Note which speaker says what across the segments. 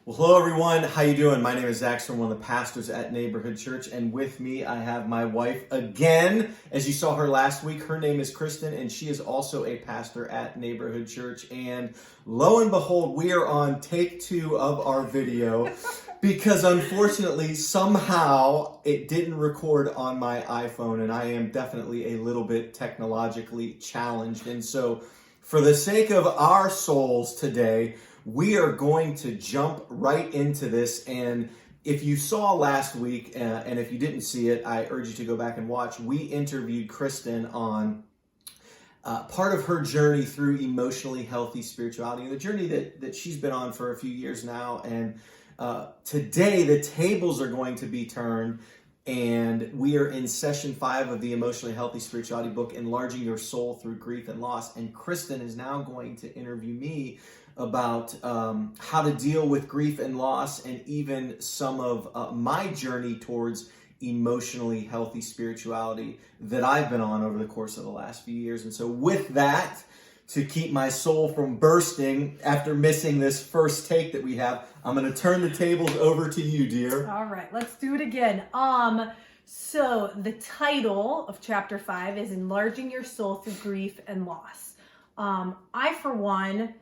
Speaker 1: Well, hello everyone. How you doing? My name is Zac Sgro, one of the pastors at Neighborhood Church, and with me I have my wife again. As you saw her last week, her name is Kristin, and she is also a pastor at Neighborhood Church. And lo and behold, we are on take 2 of our video because unfortunately, somehow it didn't record on my iPhone, and I am definitely a little bit technologically challenged. And so, for the sake of our souls today, we are going to jump right into this. And if you saw last week, and if you didn't see it, I urge you to go back and watch. We interviewed Kristin on part of her journey through emotionally healthy spirituality, the journey that she's been on for a few years now. And today, the tables are going to be turned, and we are in session 5 of the Emotionally Healthy Spirituality book, Enlarging Your Soul Through Grief and Loss. And Kristin is now going to interview me about how to deal with grief and loss, and even some of my journey towards emotionally healthy spirituality that I've been on over the course of the last few years. And so with that, to keep my soul from bursting after missing this first take that we have, I'm going to turn the tables over to you, dear.
Speaker 2: All right, let's do it again. So the title of chapter 5 is Enlarging Your Soul Through Grief and Loss. I, for one,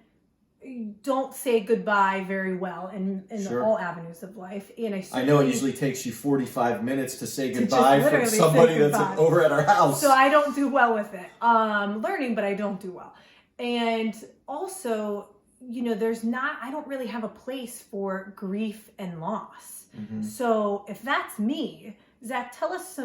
Speaker 2: don't say goodbye very well in
Speaker 1: Sure.
Speaker 2: all avenues of life. And
Speaker 1: I know it usually takes you 45 minutes to say goodbye from somebody that's over at our house.
Speaker 2: So I don't do well with it. Learning, but I don't do well. And also, I don't really have a place for grief and loss. Mm-hmm. So if that's me, Zac, tell us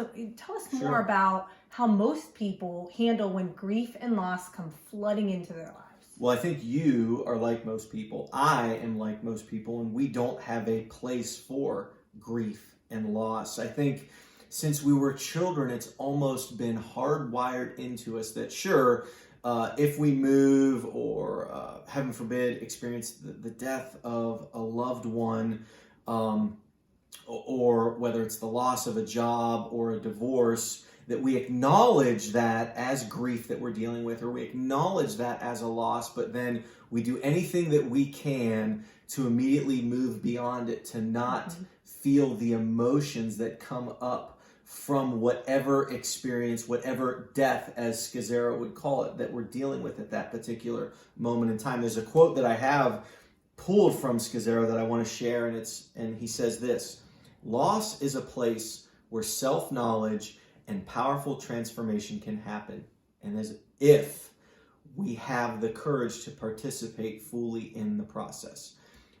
Speaker 2: more about how most people handle when grief and loss come flooding into their lives.
Speaker 1: Well, I think you are like most people. I am like most people, and we don't have a place for grief and loss. I think since we were children, it's almost been hardwired into us that if we move or, heaven forbid, experience the death of a loved one, or whether it's the loss of a job or a divorce, that we acknowledge that as grief that we're dealing with, or we acknowledge that as a loss, but then we do anything that we can to immediately move beyond it, to not feel the emotions that come up from whatever experience, whatever death, as Sgro would call it, that we're dealing with at that particular moment in time. There's a quote that I have pulled from Sgro that I want to share, and he says this: "Loss is a place where self-knowledge and powerful transformation can happen, and as if we have the courage to participate fully in the process.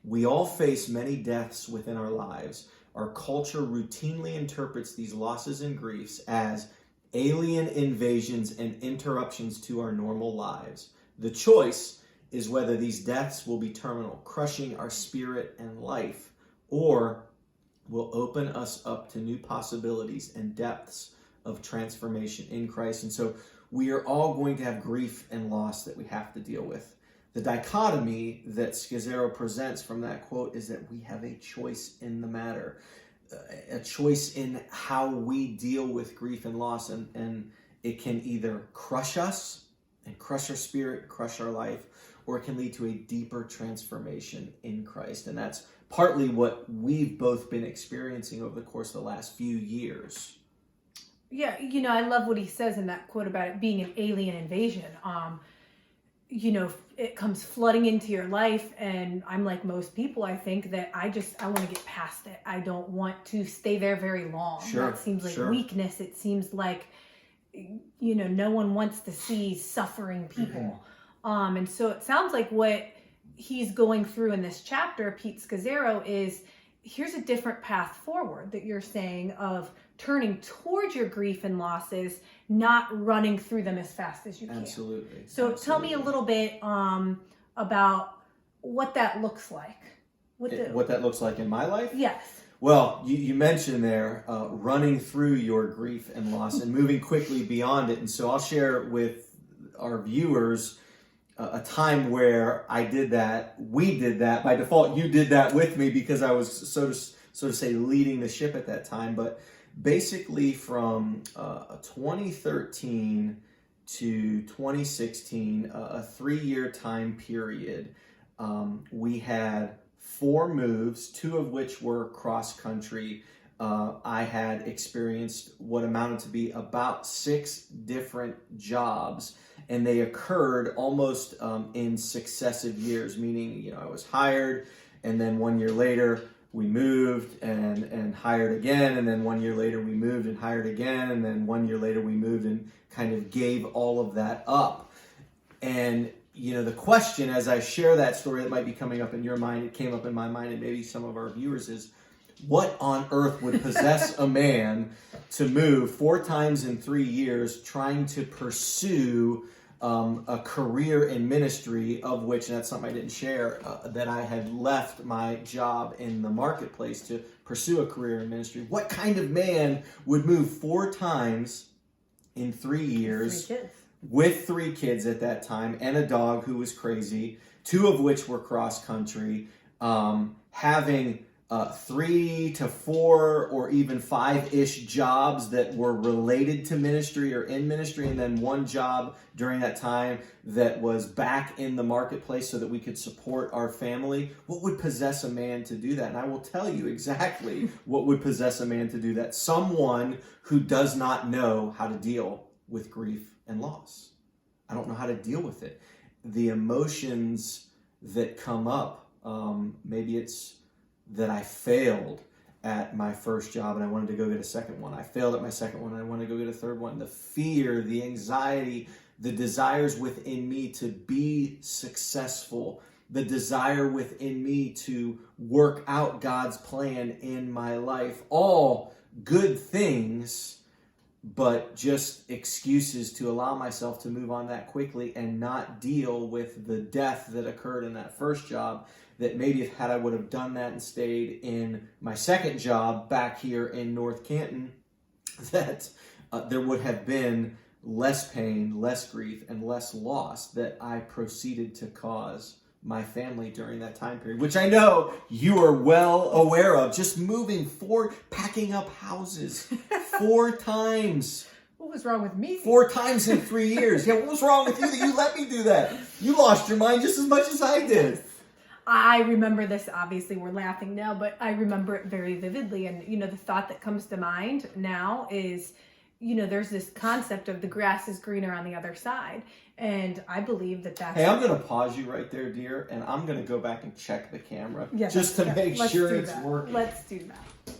Speaker 1: We all face many deaths within our lives. Our culture routinely interprets these losses and griefs as alien invasions and interruptions to our normal lives. The choice is whether these deaths will be terminal, crushing our spirit and life, or will open us up to new possibilities and depths of transformation in Christ." And so we are all going to have grief and loss that we have to deal with. The dichotomy that Sgro presents from that quote is that we have a choice in the matter, a choice in how we deal with grief and loss, and it can either crush us and crush our spirit, crush our life, or it can lead to a deeper transformation in Christ. And that's partly what we've both been experiencing over the course of the last few years.
Speaker 2: Yeah, I love what he says in that quote about it being an alien invasion. It comes flooding into your life, and I'm like most people. I think that I want to get past it. I don't want to stay there very long. That seems like weakness. It seems like, no one wants to see suffering people. And so it sounds like what he's going through in this chapter, Pete Sgro, is here's a different path forward that you're saying of turning towards your grief and losses, not running through them as fast as you can.
Speaker 1: Absolutely.
Speaker 2: So tell me a little bit about what that looks like.
Speaker 1: What that looks like in my life?
Speaker 2: Yes.
Speaker 1: Well, you mentioned there running through your grief and loss and moving quickly beyond it. And so I'll share with our viewers a time where I did that. We did that. By default, you did that with me because I was, so to say, leading the ship at that time. But basically from 2013 to 2016, a 3-year time period, we had 4 moves, 2 of which were cross country. I had experienced what amounted to be about 6 different jobs, and they occurred almost in successive years, meaning, I was hired, and then 1 year later we moved and hired again, and then 1 year later we moved and hired again, and then 1 year later we moved and kind of gave all of that up. And the question, as I share that story that might be coming up in your mind, it came up in my mind and maybe some of our viewers, is what on earth would possess a man to move 4 times in 3 years trying to pursue a career in ministry, of which, and that's something I didn't share, that I had left my job in the marketplace to pursue a career in ministry. What kind of man would move 4 times in 3 years
Speaker 2: 3 kids.
Speaker 1: With 3 kids at that time and a dog who was crazy, 2 of which were cross country, having 3 to 4 or even 5-ish jobs that were related to ministry or in ministry, and then 1 job during that time that was back in the marketplace so that we could support our family. What would possess a man to do that? And I will tell you exactly what would possess a man to do that. Someone who does not know how to deal with grief and loss. I don't know how to deal with it. The emotions that come up, maybe it's that I failed at my first job and I wanted to go get a second one. I failed at my second one and I wanted to go get a third one. The fear, the anxiety, the desires within me to be successful, the desire within me to work out God's plan in my life. All good things, but just excuses to allow myself to move on that quickly and not deal with the death that occurred in that first job, that maybe if I would have done that and stayed in my second job back here in North Canton, that there would have been less pain, less grief, and less loss that I proceeded to cause my family during that time period, which I know you are well aware of. Just moving forward, packing up houses 4 times.
Speaker 2: What was wrong with me?
Speaker 1: 4 times in 3 years. Yeah, what was wrong with you that you let me do that? You lost your mind just as much as I did.
Speaker 2: I remember this, obviously we're laughing now, but I remember it very vividly. And, the thought that comes to mind now is, there's this concept of the grass is greener on the other side. And I believe that's...
Speaker 1: Hey, I'm going to pause you right there, dear, and I'm going to go back and check the camera just to make sure it's working.
Speaker 2: Let's do that.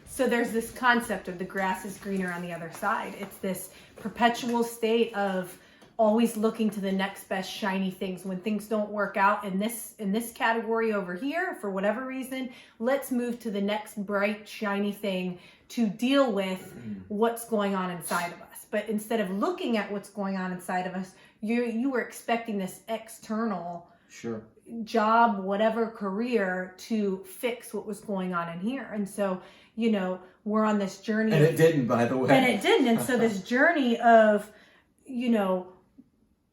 Speaker 2: So there's this concept of the grass is greener on the other side. It's this perpetual state of always looking to the next best shiny things. When things don't work out in this category over here, for whatever reason, let's move to the next bright, shiny thing to deal with what's going on inside of us. But instead of looking at what's going on inside of us, you were expecting this external job, whatever career, to fix what was going on in here. And so, we're on this journey.
Speaker 1: And it didn't, by the way.
Speaker 2: And it didn't. And so this journey of,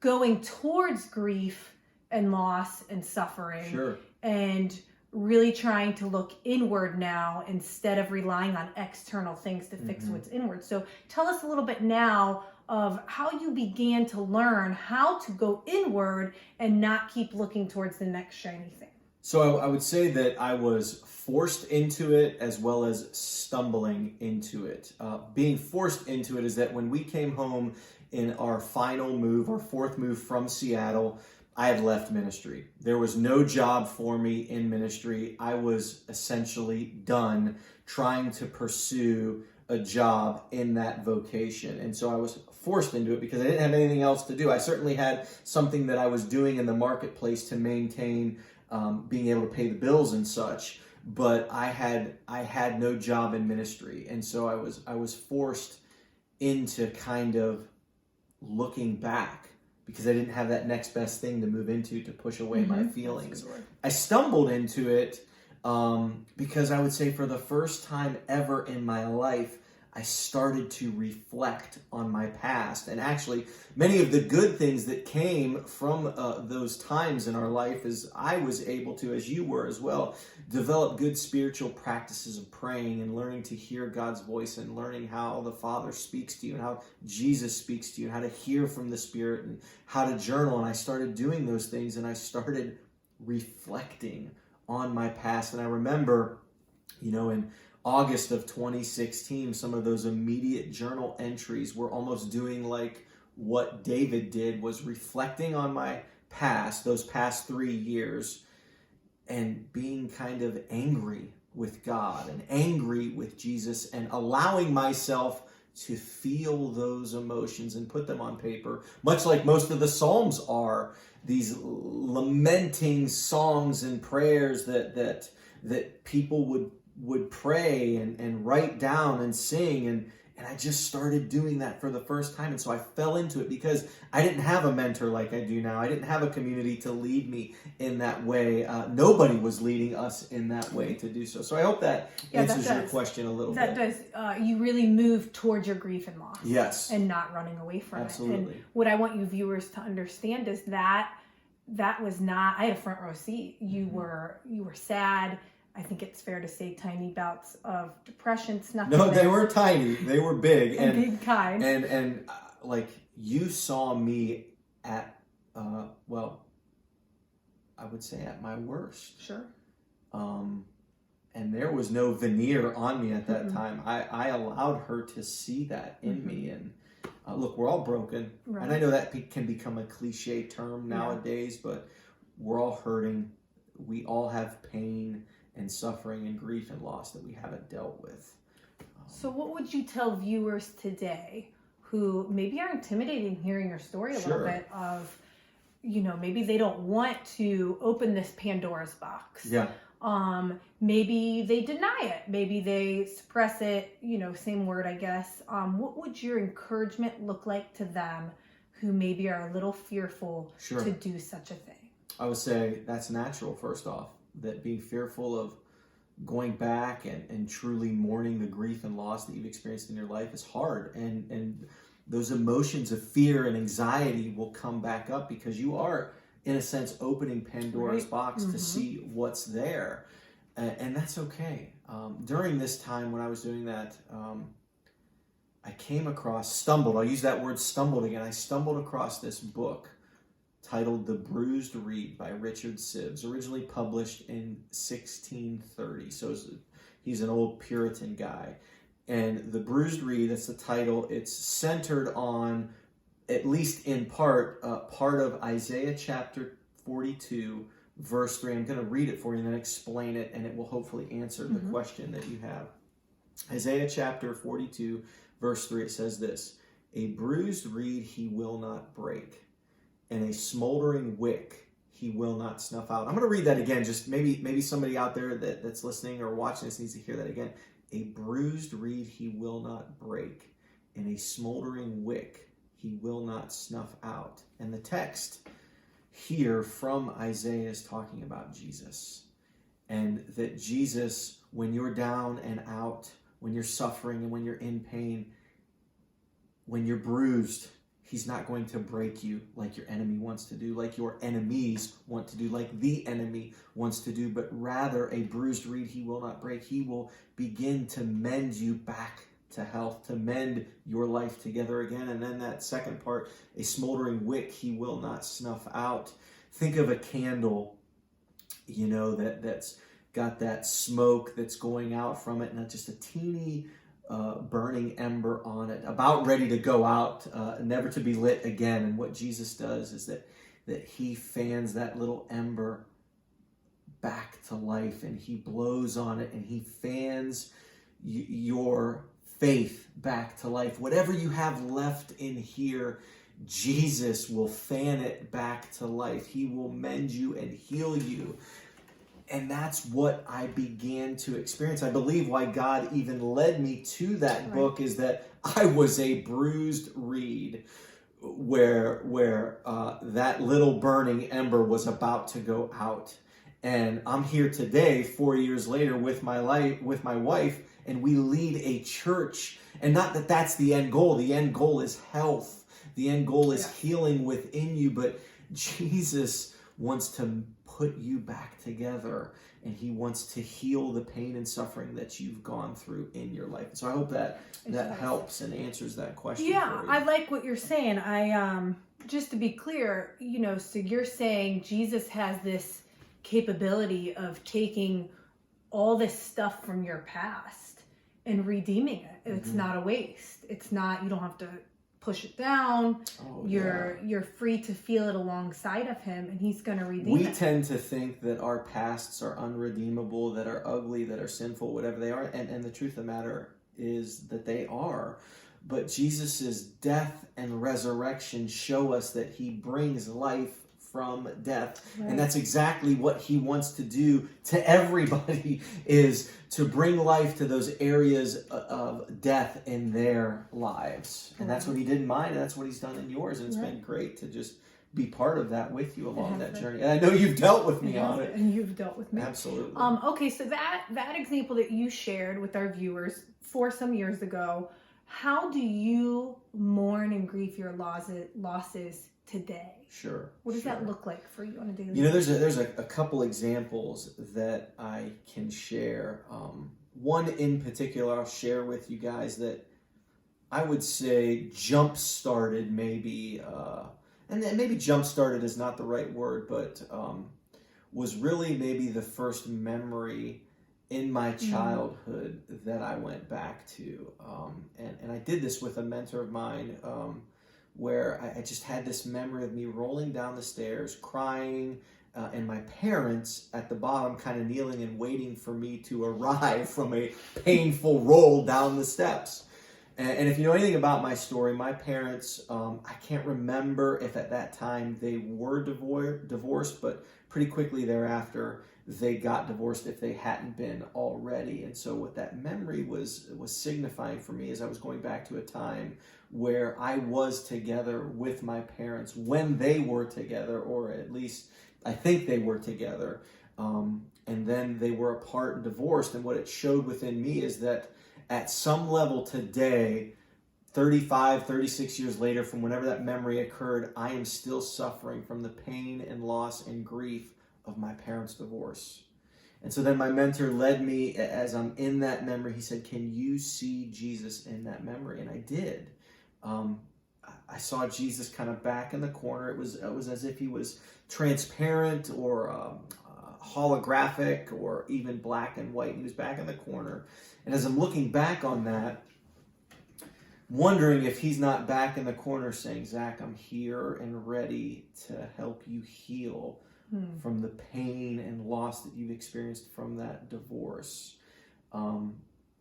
Speaker 2: going towards grief and loss and suffering and really trying to look inward now instead of relying on external things to fix what's inward. So tell us a little bit now of how you began to learn how to go inward and not keep looking towards the next shiny thing.
Speaker 1: So I would say that I was forced into it as well as stumbling into it. Being forced into it is that when we came home in our final move, our 4th move from Seattle, I had left ministry. There was no job for me in ministry. I was essentially done trying to pursue a job in that vocation. And so I was forced into it because I didn't have anything else to do. I certainly had something that I was doing in the marketplace to maintain being able to pay the bills and such, but I had no job in ministry. And so I was forced into kind of looking back because I didn't have that next best thing to move into to push away my feelings. I stumbled into it because I would say for the first time ever in my life, I started to reflect on my past. And actually, many of the good things that came from those times in our life is I was able to, as you were as well, develop good spiritual practices of praying and learning to hear God's voice and learning how the Father speaks to you and how Jesus speaks to you and how to hear from the Spirit and how to journal. And I started doing those things and I started reflecting on my past. And I remember, in August of 2016, some of those immediate journal entries were almost doing like what David did, was reflecting on my past, those past 3 years, and being kind of angry with God and angry with Jesus and allowing myself to feel those emotions and put them on paper, much like most of the Psalms are, these lamenting songs and prayers that people would pray and write down and sing, and I just started doing that for the first time. And so I fell into it because I didn't have a mentor like I do now. I didn't have a community to lead me in that way. Nobody was leading us in that way to do so. So I hope that answers your question a little bit.
Speaker 2: That does. You really move towards your grief and loss.
Speaker 1: Yes.
Speaker 2: And not running away from
Speaker 1: Absolutely.
Speaker 2: it. And what I want you viewers to understand is that was not, I had a front row seat. You were sad. I think it's fair to say tiny bouts of depression, snuff.
Speaker 1: No, they were tiny. They were big.
Speaker 2: And big kind.
Speaker 1: And like you saw me at, I would say at my worst.
Speaker 2: Sure.
Speaker 1: And there was no veneer on me at that time. I allowed her to see that in me. And look, we're all broken. Right. And I know that can become a cliche term nowadays, but we're all hurting. We all have pain and suffering and grief and loss that we haven't dealt with.
Speaker 2: So what would you tell viewers today who maybe are intimidated hearing your story a little bit of, maybe they don't want to open this Pandora's box.
Speaker 1: Yeah.
Speaker 2: Maybe they deny it. Maybe they suppress it, same word, I guess. What would your encouragement look like to them who maybe are a little fearful to do such a thing?
Speaker 1: I would say that's natural, first off. That being fearful of going back and truly mourning the grief and loss that you've experienced in your life is hard. And those emotions of fear and anxiety will come back up because you are, in a sense, opening Pandora's box to see what's there. And that's okay. During this time when I was doing that, I stumbled. I'll use that word stumbled again. I stumbled across this book titled The Bruised Reed by Richard Sibbes, originally published in 1630. So he's an old Puritan guy. And The Bruised Reed, that's the title. It's centered on, at least in part of Isaiah chapter 42, verse 3. I'm going to read it for you and then explain it, and it will hopefully answer the question that you have. Isaiah chapter 42, verse 3, it says this: "A bruised reed he will not break, and a smoldering wick he will not snuff out." I'm going to read that again. Just maybe somebody out there that's listening or watching this needs to hear that again. "A bruised reed he will not break, and a smoldering wick he will not snuff out." And the text here from Isaiah is talking about Jesus. And that Jesus, when you're down and out, when you're suffering and when you're in pain, when you're bruised, he's not going to break you like your enemy wants to do, like your enemies want to do, like the enemy wants to do, but rather a bruised reed he will not break. He will begin to mend you back to health, to mend your life together again. And then that second part, a smoldering wick he will not snuff out. Think of a candle, that's got that smoke that's going out from it, and just a teeny burning ember on it, about ready to go out, never to be lit again. And what Jesus does is that he fans that little ember back to life, and he blows on it, and he fans your faith back to life. Whatever you have left in here, Jesus will fan it back to life. He will mend you and heal you. And that's what I began to experience. I believe why God even led me to that book is that I was a bruised reed where that little burning ember was about to go out. And I'm here today, 4 years later, with my wife, and we lead a church. And not that that's the end goal. The end goal is health. The end goal is healing within you. But Jesus wants to put you back together, and he wants to heal the pain and suffering that you've gone through in your life. So I hope that helps and answers that question.
Speaker 2: Yeah,
Speaker 1: for you.
Speaker 2: I like what you're saying. Just to be clear, so you're saying Jesus has this capability of taking all this stuff from your past and redeeming it. It's not a waste. It's not, you don't have to push it down. You're free to feel it alongside of him, and he's going to redeem it.
Speaker 1: We tend to think that our pasts are unredeemable, that are ugly, that are sinful, whatever they are. And the truth of the matter is that they are. But Jesus' death and resurrection show us that he brings life from death. Right. And that's exactly what he wants to do to everybody, is to bring life to those areas of death in their lives. And that's what he did in mine, and that's what he's done in yours. And it's been great to just be part of that with you along that journey. And I know you've dealt with me on it.
Speaker 2: And you've dealt with me.
Speaker 1: Absolutely.
Speaker 2: Okay, so that example that you shared with our viewers some years ago, how do you mourn and grieve your losses today?
Speaker 1: Sure.
Speaker 2: What does that look like for you on a daily
Speaker 1: basis? There's a couple examples that I can share. One in particular I'll share with you guys that I would say jump-started maybe, and maybe jump-started is not the right word, but was really maybe the first memory in my childhood that I went back to. And I did this with a mentor of mine, where I just had this memory of me rolling down the stairs, crying, and my parents at the bottom kind of kneeling and waiting for me to arrive from a painful roll down the steps. And if you know anything about my story, my parents, I can't remember if at that time they were divorced, but pretty quickly thereafter, they got divorced if they hadn't been already. And so what that memory was signifying for me is I was going back to a time where I was together with my parents when they were together, or at least I think they were together. And then they were apart and divorced. And what it showed within me is that at some level today, 35, 36 years later from whenever that memory occurred, I am still suffering from the pain and loss and grief of my parents' divorce. And so then my mentor led me, as I'm in that memory, he said, "Can you see Jesus in that memory?" And I did. I saw Jesus kind of back in the corner. It was as if he was transparent or holographic or even black and white. He was back in the corner. And as I'm looking back on that, wondering if he's not back in the corner saying, "Zac, I'm here and ready to help you heal from the pain and loss that you've experienced from that divorce."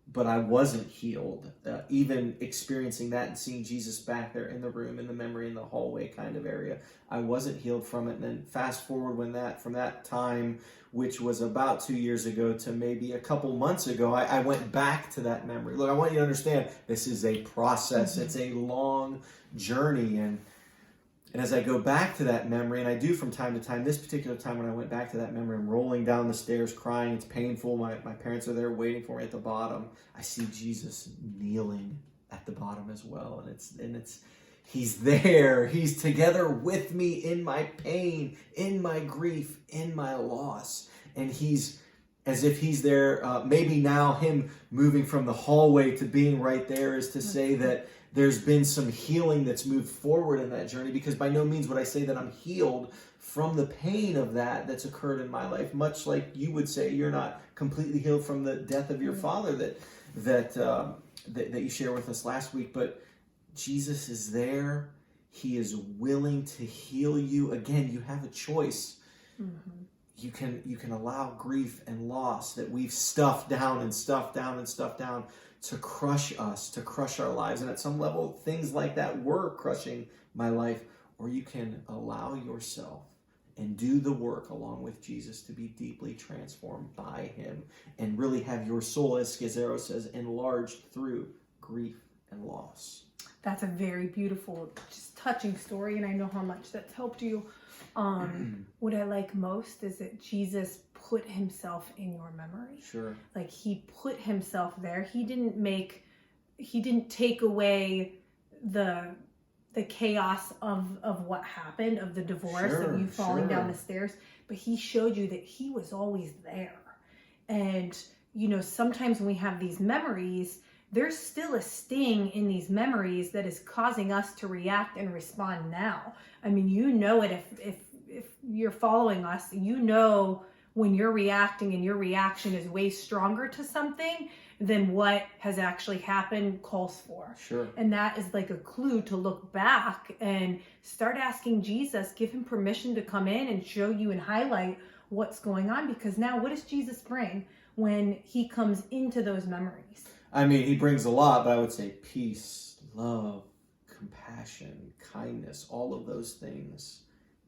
Speaker 1: But I wasn't healed. Even experiencing that and seeing Jesus back there in the room, in the memory, in the hallway kind of area, I wasn't healed from it. And then fast forward from that time, which was about 2 years ago to maybe a couple months ago, I went back to that memory. Look, I want you to understand, this is a process. It's a long journey. And as I go back to that memory, and I do from time to time, this particular time when I went back to that memory, I'm rolling down the stairs crying. It's painful. My parents are there waiting for me at the bottom. I see Jesus kneeling at the bottom as well. And it's he's there. He's together with me in my pain, in my grief, in my loss. And he's as if he's there. Maybe now him moving from the hallway to being right there is to say that there's been some healing that's moved forward in that journey, because by no means would I say that I'm healed from the pain of that's occurred in my life, much like you would say you're not completely healed from the death of your father that you shared with us last week. But Jesus is there. He is willing to heal you. Again, you have a choice. You can allow grief and loss that we've stuffed down to crush us, to crush our lives. And at some level, things like that were crushing my life. Or you can allow yourself and do the work along with Jesus to be deeply transformed by him and really have your soul, as Sgro says, enlarged through grief and loss.
Speaker 2: That's a very beautiful, just touching story, and I know how much that's helped you. What I like most is that Jesus put himself in your memory.
Speaker 1: Sure.
Speaker 2: Like he put himself there. He didn't take away the chaos of what happened, of the divorce, of you falling down the stairs, but he showed you that he was always there. And, you know, sometimes when we have these memories, there's still a sting in these memories that is causing us to react and respond now. I mean, you know it if you're following us, you know when you're reacting and your reaction is way stronger to something than what has actually happened calls for.
Speaker 1: Sure.
Speaker 2: And that is like a clue to look back and start asking Jesus, give him permission to come in and show you and highlight what's going on. Because now what does Jesus bring when he comes into those memories?
Speaker 1: I mean, he brings a lot, but I would say peace, love, compassion, kindness, all of those things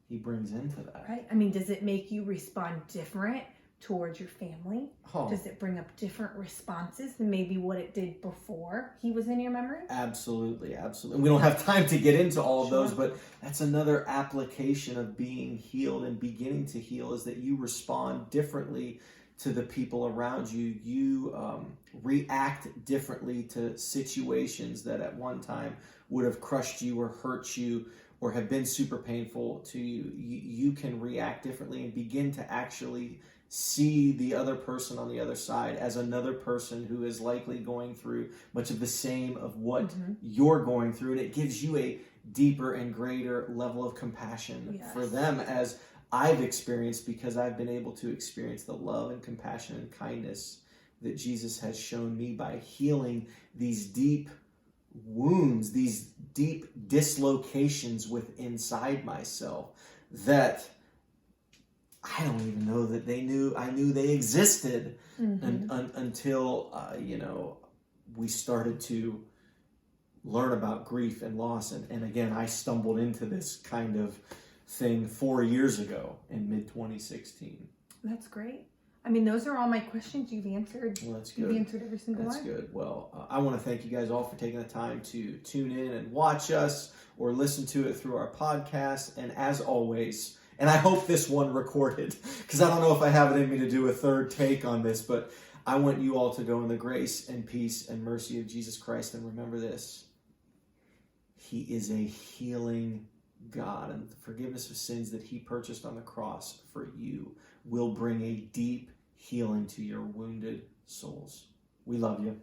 Speaker 1: he brings into that.
Speaker 2: Right? I mean, does it make you respond different towards your family?
Speaker 1: Oh.
Speaker 2: Does it bring up different responses than maybe what it did before he was in your memory?
Speaker 1: Absolutely, absolutely. We don't have time to get into all of those, but that's another application of being healed and beginning to heal, is that you respond differently to the people around you. You react differently to situations that at one time would have crushed you or hurt you or have been super painful to you. You can react differently and begin to actually see the other person on the other side as another person who is likely going through much of the same of what you're going through. And it gives you a deeper and greater level of compassion for them, as I've experienced, because I've been able to experience the love and compassion and kindness that Jesus has shown me by healing these deep wounds, these deep dislocations within inside myself that I don't even know that I knew they existed until we started to learn about grief and loss. And again, I stumbled into this kind of thing 4 years ago in mid-2016.
Speaker 2: That's great. I mean, those are all my questions you've answered.
Speaker 1: Well, that's good.
Speaker 2: You've answered every single one.
Speaker 1: That's good. Well, I want to thank you guys all for taking the time to tune in and watch us or listen to it through our podcast. And as always, and I hope this one recorded, because I don't know if I have it in me to do a third take on this, but I want you all to go in the grace and peace and mercy of Jesus Christ. And remember this: He is a healing God, and the forgiveness of sins that He purchased on the cross for you will bring a deep healing to your wounded souls. We love you.